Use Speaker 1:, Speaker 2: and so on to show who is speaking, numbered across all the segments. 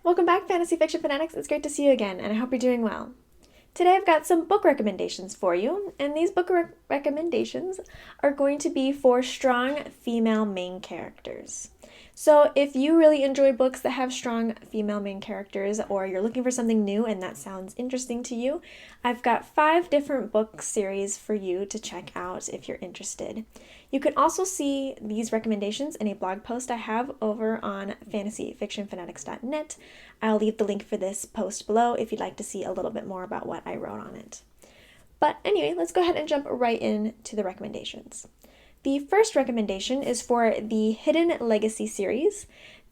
Speaker 1: Welcome back, Fantasy Fiction Fanatics. It's great to see you again, and I hope you're doing well. Today I've got some book recommendations for you, and these book recommendations are going to be for strong female main characters. So, if you really enjoy books that have strong female main characters, or you're looking for something new and that sounds interesting to you, I've got 5 different book series for you to check out if you're interested. You can also see these recommendations in a blog post I have over on fantasyfictionfanatics.net. I'll leave the link for this post below if you'd like to see a little bit more about what I wrote on it. But anyway, let's go ahead and jump right into the recommendations. The first recommendation is for the Hidden Legacy series.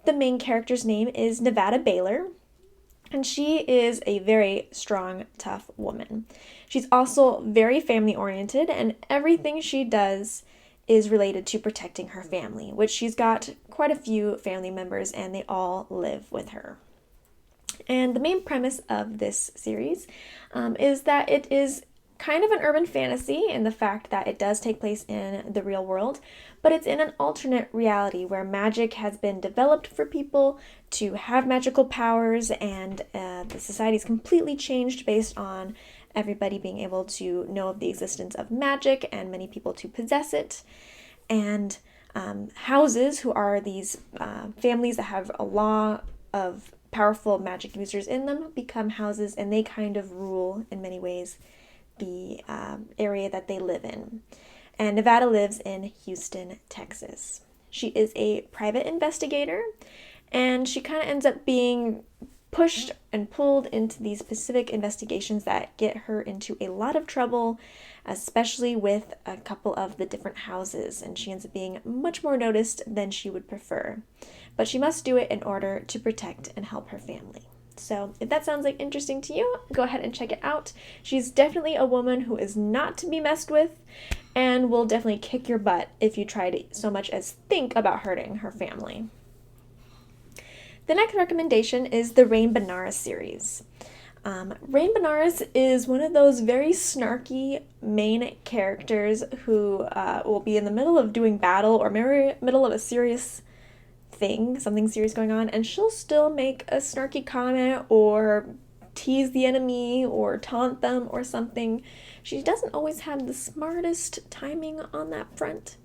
Speaker 1: The main character's name is Nevada Baylor, and she is a very strong, tough woman. She's also very family oriented, and everything she does is related to protecting her family, which she's got quite a few family members and they all live with her. And the main premise of this series is that it is kind of an urban fantasy in the fact that it does take place in the real world, but it's in an alternate reality where magic has been developed for people to have magical powers, and the society's completely changed based on everybody being able to know of the existence of magic and many people to possess it. And houses, who are these families that have a lot of powerful magic users in them, become houses, and they kind of rule in many ways the area that they live in. And Nevada lives in Houston, Texas. She is a private investigator, and she kind of ends up being pushed and pulled into these specific investigations that get her into a lot of trouble, especially with a couple of the different houses, and she ends up being much more noticed than she would prefer. But she must do it in order to protect and help her family. So if that sounds like interesting to you, go ahead and check it out. She's definitely a woman who is not to be messed with and will definitely kick your butt if you try to so much as think about hurting her family. The next recommendation is the Rain Banears series. Rain Banears is one of those very snarky main characters who will be in the middle of doing battle or maybe middle of a serious thing, something serious going on, and she'll still make a snarky comment or tease the enemy or taunt them or something. She doesn't always have the smartest timing on that front,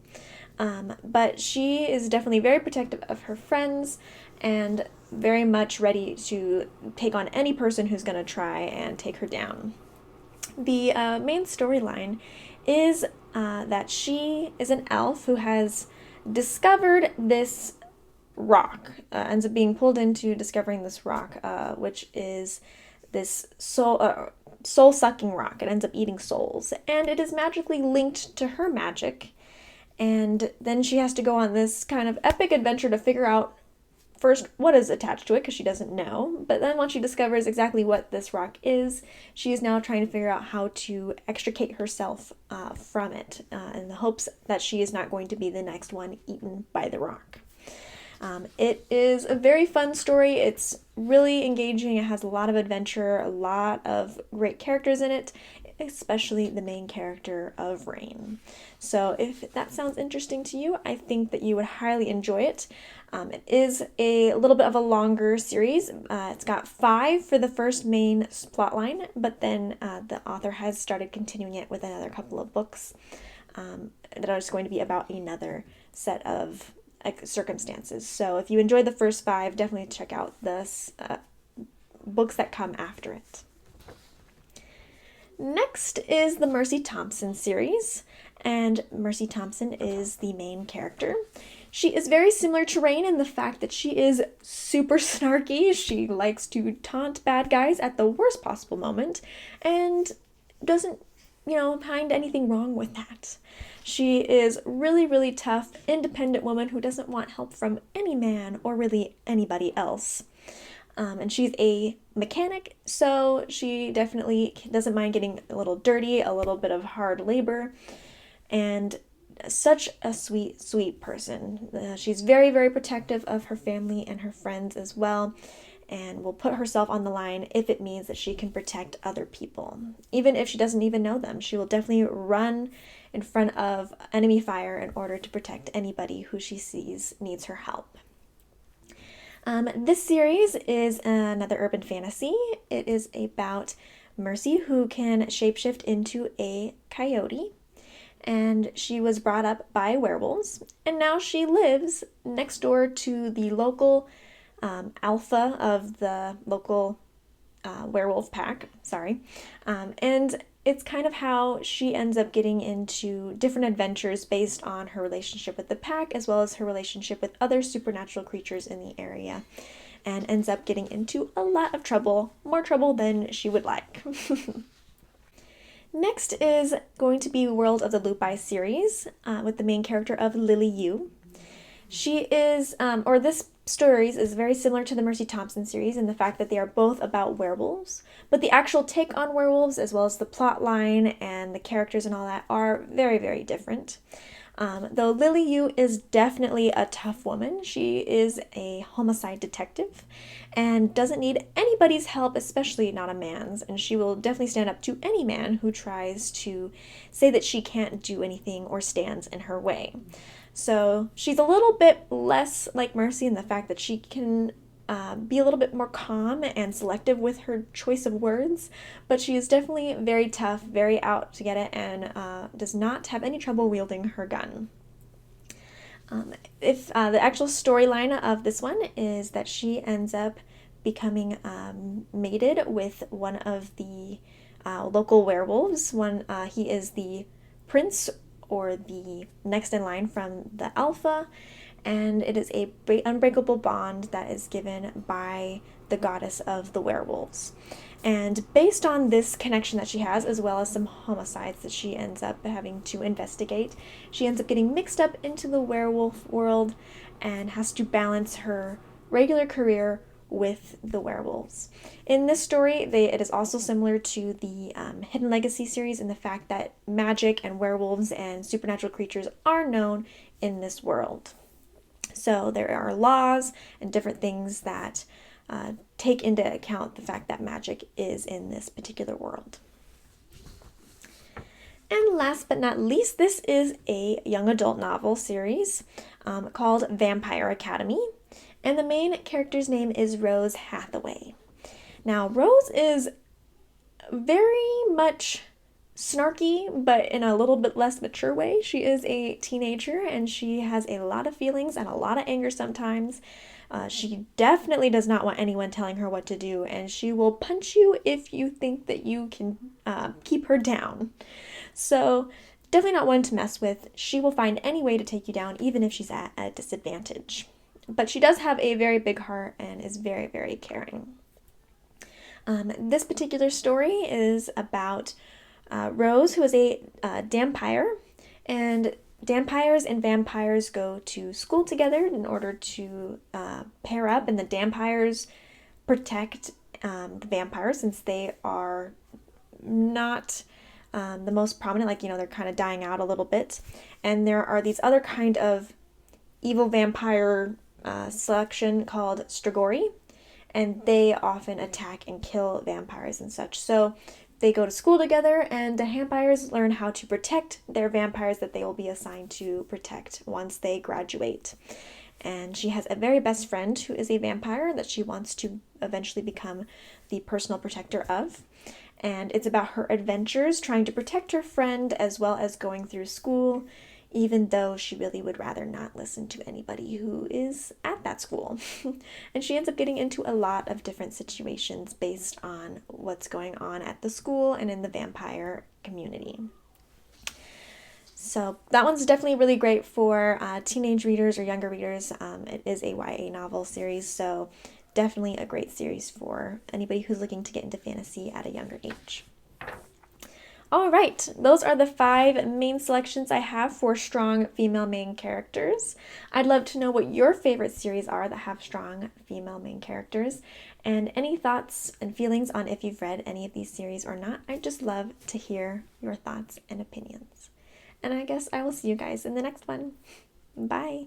Speaker 1: but she is definitely very protective of her friends and very much ready to take on any person who's going to try and take her down. The main storyline is that she is an elf who has discovered this rock, ends up being pulled into discovering this rock, which is this soul-sucking rock. It ends up eating souls, and it is magically linked to her magic. And then she has to go on this kind of epic adventure to figure out first what is attached to it, because she doesn't know. But then once she discovers exactly what this rock is, she is now trying to figure out how to extricate herself from it, in the hopes that she is not going to be the next one eaten by the rock. It is a very fun story. It's really engaging. It has a lot of adventure, a lot of great characters in it, especially the main character of Rain. So if that sounds interesting to you, I think that you would highly enjoy it. It is a little bit of a longer series. It's got 5 for the first main plotline, but then the author has started continuing it with another couple of books that are just going to be about another set of circumstances. So if you enjoyed the first 5, definitely check out the books that come after it. Next is the Mercy Thompson series, and Mercy Thompson is the main character. She is very similar to Rain in the fact that she is super snarky. She likes to taunt bad guys at the worst possible moment and doesn't, find anything wrong with that. She is really, really tough, independent woman who doesn't want help from any man or really anybody else. And she's a mechanic, so she definitely doesn't mind getting a little dirty, a little bit of hard labor, and such a sweet, sweet person. She's very, very protective of her family and her friends as well, and will put herself on the line if it means that she can protect other people. Even if she doesn't even know them, she will definitely run in front of enemy fire in order to protect anybody who she sees needs her help. This series is another urban fantasy. It is about Mercy, who can shapeshift into a coyote, and she was brought up by werewolves, and now she lives next door to the local alpha of the local werewolf pack. Sorry. And it's kind of how she ends up getting into different adventures based on her relationship with the pack, as well as her relationship with other supernatural creatures in the area, and ends up getting into a lot of trouble, more trouble than she would like. Next is going to be World of the Lupi series with the main character of Lily Yu. She is, or this stories is very similar to the Mercy Thompson series in the fact that they are both about werewolves, but the actual take on werewolves, as well as the plot line and the characters and all that, are very, very different. Though Lily Yu is definitely a tough woman, she is a homicide detective and doesn't need anybody's help, especially not a man's, and she will definitely stand up to any man who tries to say that she can't do anything or stands in her way. So she's a little bit less like Mercy in the fact that she can be a little bit more calm and selective with her choice of words, but she is definitely very tough, very out to get it, and does not have any trouble wielding her gun. If the actual storyline of this one is that she ends up becoming mated with one of the local werewolves. He is the prince or the next in line from the alpha, and it is a unbreakable bond that is given by the goddess of the werewolves. And based on this connection that she has, as well as some homicides that she ends up having to investigate, she ends up getting mixed up into the werewolf world and has to balance her regular career with the werewolves. In this story, it is also similar to the Hidden Legacy series in the fact that magic and werewolves and supernatural creatures are known in this world. So there are laws and different things that take into account the fact that magic is in this particular world. And last but not least, this is a young adult novel series called Vampire Academy. And the main character's name is Rose Hathaway. Now, Rose is very much snarky, but in a little bit less mature way. She is a teenager, and she has a lot of feelings and a lot of anger sometimes. She definitely does not want anyone telling her what to do, and she will punch you if you think that you can keep her down. So, definitely not one to mess with. She will find any way to take you down, even if she's at a disadvantage. But she does have a very big heart and is very, very caring. This particular story is about Rose, who is a vampire, and vampires and vampires go to school together in order to pair up, and the vampires protect the vampires since they are not the most prominent, they're kind of dying out a little bit. And there are these other kind of evil vampire selection called Strigoi, and they often attack and kill vampires and such. So they go to school together, and the vampires learn how to protect their vampires that they will be assigned to protect once they graduate. And she has a very best friend who is a vampire that she wants to eventually become the personal protector of. And it's about her adventures trying to protect her friend as well as going through school, even though she really would rather not listen to anybody who is at that school. And she ends up getting into a lot of different situations based on what's going on at the school and in the vampire community. So that one's definitely really great for teenage readers or younger readers. It is a YA novel series, so definitely a great series for anybody who's looking to get into fantasy at a younger age. All right, those are the 5 main selections I have for strong female main characters. I'd love to know what your favorite series are that have strong female main characters, and any thoughts and feelings on if you've read any of these series or not. I'd just love to hear your thoughts and opinions. And I guess I will see you guys in the next one. Bye.